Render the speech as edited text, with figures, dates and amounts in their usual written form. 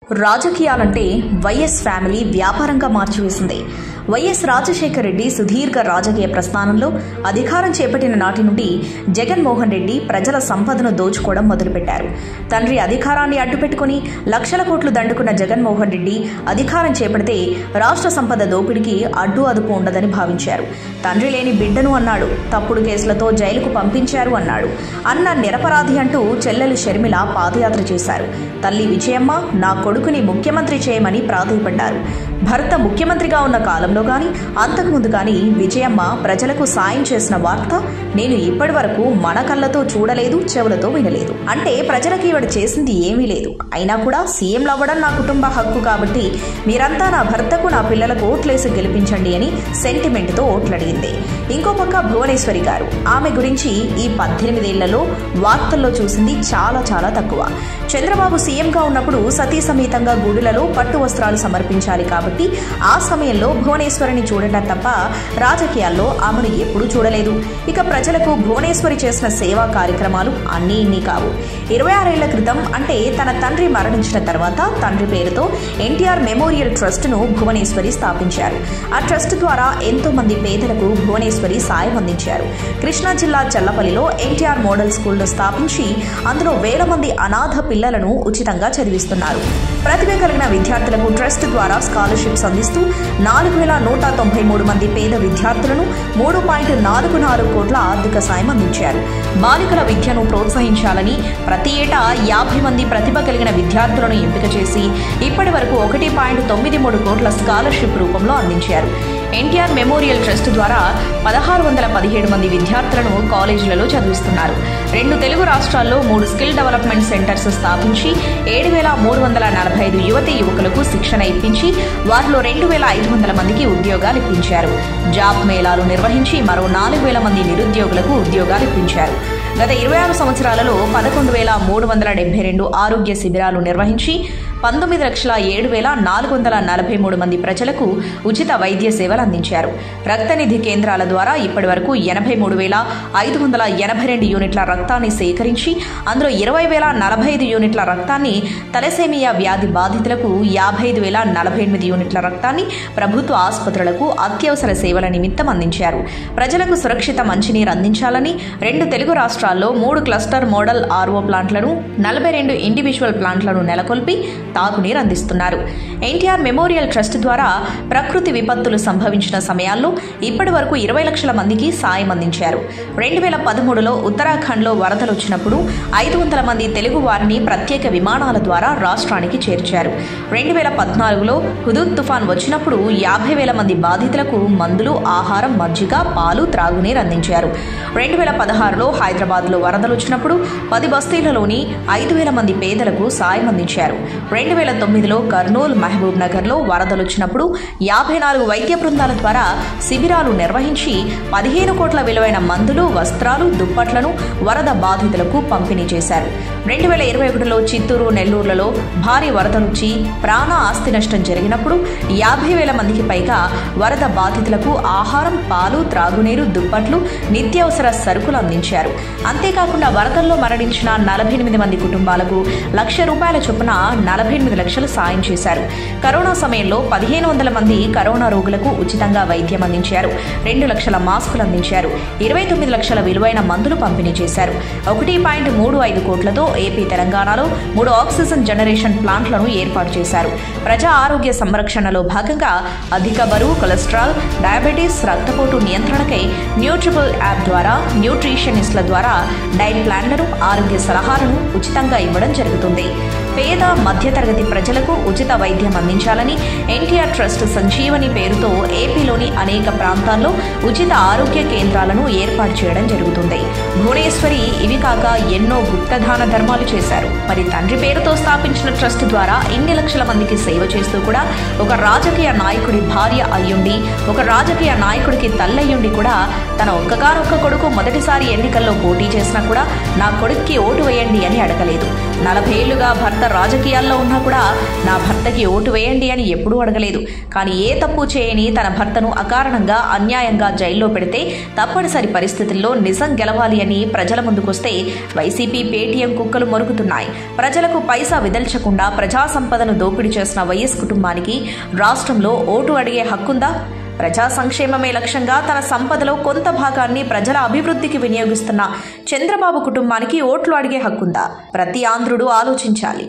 రాజకీయాలంటే YS family వ్యాపారంగా మార్చివేసింది. YS Rajasekhara Reddy సుదీర్ఘ రాజకీయ ప్రస్థానంలో అధికారం చేపట్టిన నాటి నుండి జగన్మోహన్ రెడ్డి ప్రజల సంపదను దోచుకోవడం మొదలుపెట్టారు. తండ్రి అధికారాన్ని అడ్డుపెట్టుకుని లక్షల కోట్లు దండుకున్న జగన్మోహన్ రెడ్డి అధికారం చేపడితే రాష్ట్ర సంపద దోపిడికి అడ్డు అదుపు ఉండదని భావించారు. తండ్రి లేని బిడ్డను అన్నాడు, తప్పుడు కేసులతో జైలుకు పంపించారు అన్నాడు. అన్న నిరపరాధి అంటూ చెల్లెలు షర్మిల పాదయాత్ర చేశారు. తల్లి విజయమ్మ నా కొడుకుని ముఖ్యమంత్రి చేయమని ప్రాధేయపడ్డారు. భర్త ముఖ్యమంత్రిగా ఉన్న కాలంలో గాని అంతకుముందు గాని విజయమ్మ ప్రజలకు సాయం చేసిన వార్త నేను ఇప్పటి వరకు మన కళ్ళతో చూడలేదు, చెవులతో వినలేదు. అంటే ప్రజలకు ఈవిడ చేసింది ఏమీ లేదు. అయినా కూడా సీఎంలు అవ్వడం నా కుటుంబ హక్కు కాబట్టి మీరంతా నా భర్తకు నా పిల్లలకు ఓట్లేసి గెలిపించండి అని సెంటిమెంట్తో ఓట్లడిగింది. ఇంకో పక్క భువనేశ్వరి గారు, ఆమె గురించి ఈ 18 ఏళ్లలో వార్తల్లో చూసింది చాలా చాలా తక్కువ. చంద్రబాబు సీఎంగా ఉన్నప్పుడు సతీ సమేతంగా గుడులలో పట్టు వస్త్రాలు సమర్పించాలి కాబట్టి ఆ సమయంలో భువనేశ్వరిని చూడటం తప్ప రాజకీయాల్లో ఆమెను ఎప్పుడూ చూడలేదు. ఇక ప్రజలకు భువనేశ్వరి చేసిన సేవా కార్యక్రమాలు అన్నీ ఇన్ని కావు. 26 ఏళ్ల క్రితం అంటే తన తండ్రి మరణించిన తర్వాత తండ్రి పేరుతో ఎన్టీఆర్ మెమోరియల్ ట్రస్ట్ ను భువనేశ్వరి స్థాపించారు. ఆ ట్రస్ట్ ద్వారా ఎంతో మంది పేదలకు భువనేశ్వరి సాయం అందించారు. కృష్ణా జిల్లా చల్లపల్లిలో ఎన్టీఆర్ మోడల్ స్కూల్ ను స్థాపించి అందులో వేల మంది అనాథ పిల్లలను ఉచితంగా చదివిస్తున్నారు. ప్రతిభ కలిగిన విద్యార్థులకు ట్రస్ట్ ద్వారా స్కాలర్షిప్స్ అందిస్తూ 4193 మంది పేద విద్యార్థులను 3.44 కోట్ల ఆర్థిక సాయం అందించారు. బాలికల విద్యను ప్రోత్సహించాలని ప్రతి ఏటా 50 మంది ప్రతిభ కలిగిన విద్యార్థులను ఎంపిక చేసి ఇప్పటి వరకు 1.93 కోట్ల స్కాలర్షిప్ రూపంలో అందించారు. ఎన్టీఆర్ మెమోరియల్ ట్రస్ట్ ద్వారా 1617 మంది విద్యార్థులను కాలేజీలలో చదివిస్తున్నారు. 2 తెలుగు రాష్ట్రాల్లో 3 స్కిల్ డెవలప్మెంట్ సెంటర్స్ స్థాపించి 7345 యువతీ యువకులకు శిక్షణ ఇప్పించి వారిలో 2500 మందికి ఉద్యోగాలు ఇప్పించారు. జాబ్ మేళాలు నిర్వహించి మరో 4000 మంది నిరుద్యోగులకు ఉద్యోగాలు ఇప్పించారు. గత 26 సంవత్సరాలలో 11,372 ఆరోగ్య శిబిరాలు నిర్వహించి 19,07,443 మంది ప్రజలకు ఉచిత వైద్య సేవలు అందించారు. రక్తనిధి కేంద్రాల ద్వారా ఇప్పటి వరకు 83,582 యూనిట్ల రక్తాన్ని సేకరించి అందులో 20,045 యూనిట్ల రక్తాన్ని తలసేమియా వ్యాధి బాధితులకు, 55,048 యూనిట్ల రక్తాన్ని ప్రభుత్వ ఆసుపత్రులకు అత్యవసర సేవల నిమిత్తం అందించారు. ప్రజలకు సురక్షిత మంచినీరు అందించాలని 2 తెలుగు రాష్ట్రాల్లో 3 క్లస్టర్ మోడల్ ఆర్ఓ ప్లాంట్లను, 42 ఇండివిజువల్ ప్లాంట్లను నెలకొల్పి తాగునీరు అందిస్తున్నారు. ఎన్టీఆర్ మెమోరియల్ ట్రస్ట్ ద్వారా ప్రకృతి విపత్తులు సంభవించిన సమయాల్లో ఇప్పటి వరకు 20 లక్షల మందికి సాయం అందించారు. 2013లో ఉత్తరాఖండ్లో వరదలు వచ్చినప్పుడు 500 మంది తెలుగు వారిని ప్రత్యేక విమానాల ద్వారా రాష్ట్రానికి చేర్చారు. 2014లో హుదూద్ తుఫాన్ వచ్చినప్పుడు 50,000 మంది బాధితులకు మందులు, ఆహారం, మజ్జిగ, పాలు, త్రాగునీరు అందించారు. 2016లో హైదరాబాద్లో వరదలు వచ్చినప్పుడు 10 బస్తీలలోని 5,000 మంది పేదలకు సాయం అందించారు. 2009లో కర్నూలు, మహబూబ్ నగర్లో వరదలు వచ్చినప్పుడు 54 వైద్య బృందాల ద్వారా శిబిరాలు నిర్వహించి 15 కోట్ల విలువైన మందులు, వస్త్రాలు, దుప్పట్లను వరద బాధితులకు పంపిణీ చేశారు. 2021లో చిత్తూరు, నెల్లూరులలో భారీ వరదలొచ్చి ప్రాణ ఆస్తి నష్టం జరిగినప్పుడు 50,000 మందికి పైగా వరద బాధితులకు ఆహారం, పాలు, త్రాగునీరు, దుప్పట్లు, నిత్యావసర సరుకులు అందించారు. అంతేకాకుండా వరదల్లో మరణించిన 48 మంది కుటుంబాలకు ₹1,00,000 చొప్పున 48 లక్షలు సాయం చేశారు. కరోనా సమయంలో 1,500 మంది కరోనా రోగులకు ఉచితంగా వైద్యం అందించారు. 2 లక్షల మాస్కులు అందించారు. 29 లక్షల విలువైన మందులు పంపిణీ చేశారు. 1.35 కోట్లతో ఏపీ, తెలంగాణలో 3 ఆక్సిజన్ జనరేషన్ ప్లాంట్లను ఏర్పాటు చేశారు. ప్రజా ఆరోగ్య సంరక్షణలో భాగంగా అధిక బరువు, కొలెస్ట్రాల్, డయాబెటీస్, రక్తపోటు నియంత్రణకై న్యూట్రిబుల్ యాప్ ద్వారా న్యూట్రిషనిస్టుల ద్వారా డైట్ ప్లాన్లను, ఆరోగ్య సలహాలను ఉచితంగా ఇవ్వడం జరుగుతుంది. పేద, మధ్యతరగతి ప్రజలకు ఉచిత వైద్యం అందించాలని ఎన్టీఆర్ ట్రస్ట్ సంజీవని పేరుతో ఏపీలోని అనేక ప్రాంతాల్లో ఉచిత ఆరోగ్య కేంద్రాలను ఏర్పాటు చేయడం జరుగుతుంది. భువనేశ్వరి ఇవి కాక ఎన్నో గుప్తదాన ధర్మాలు చేశారు. మరి తండ్రి పేరుతో స్థాపించిన ట్రస్ట్ ద్వారా ఇన్ని లక్షల మందికి సేవ చేస్తూ కూడా ఒక రాజకీయ నాయకుడి భార్య అయ్యుండి, ఒక రాజకీయ నాయకుడికి తల్లయ్యుండి కూడా తన ఒక్కగానొక్క కొడుకు మొదటిసారి ఎన్నికల్లో పోటీ చేసినా కూడా నా కొడుక్కి ఓటు వేయండి అని అడగలేదు. 40 ఏళ్లుగా భర్త రాజకీయాల్లో ఉన్నా కూడా నా భర్తకి ఓటు వేయండి అని ఎప్పుడూ అడగలేదు. కానీ ఏ తప్పు చేయని తన భర్తను అకారణంగా అన్యాయంగా జైల్లో పెడితే తప్పనిసరి పరిస్థితుల్లో నిజం గెలవాలి అని ప్రజల ముందుకొస్తే వైసీపీ పేటీఎం కుక్కలు మొరుగుతున్నాయి. ప్రజలకు పైసా విదల్చకుండా ప్రజా సంపదను దోపిడీ చేసిన వైఎస్ కుటుంబానికి రాష్ట్రంలో ఓటు అడిగే హక్కుందా? ప్రజా సంక్షేమమే లక్ష్యంగా తన సంపదలో కొంత భాగాన్ని ప్రజల అభివృద్ధికి వినియోగిస్తున్న చంద్రబాబు కుటుంబానికి ఓట్లు అడిగే హక్కుందా? ప్రతి ఆంధ్రుడు ఆలోచించాలి.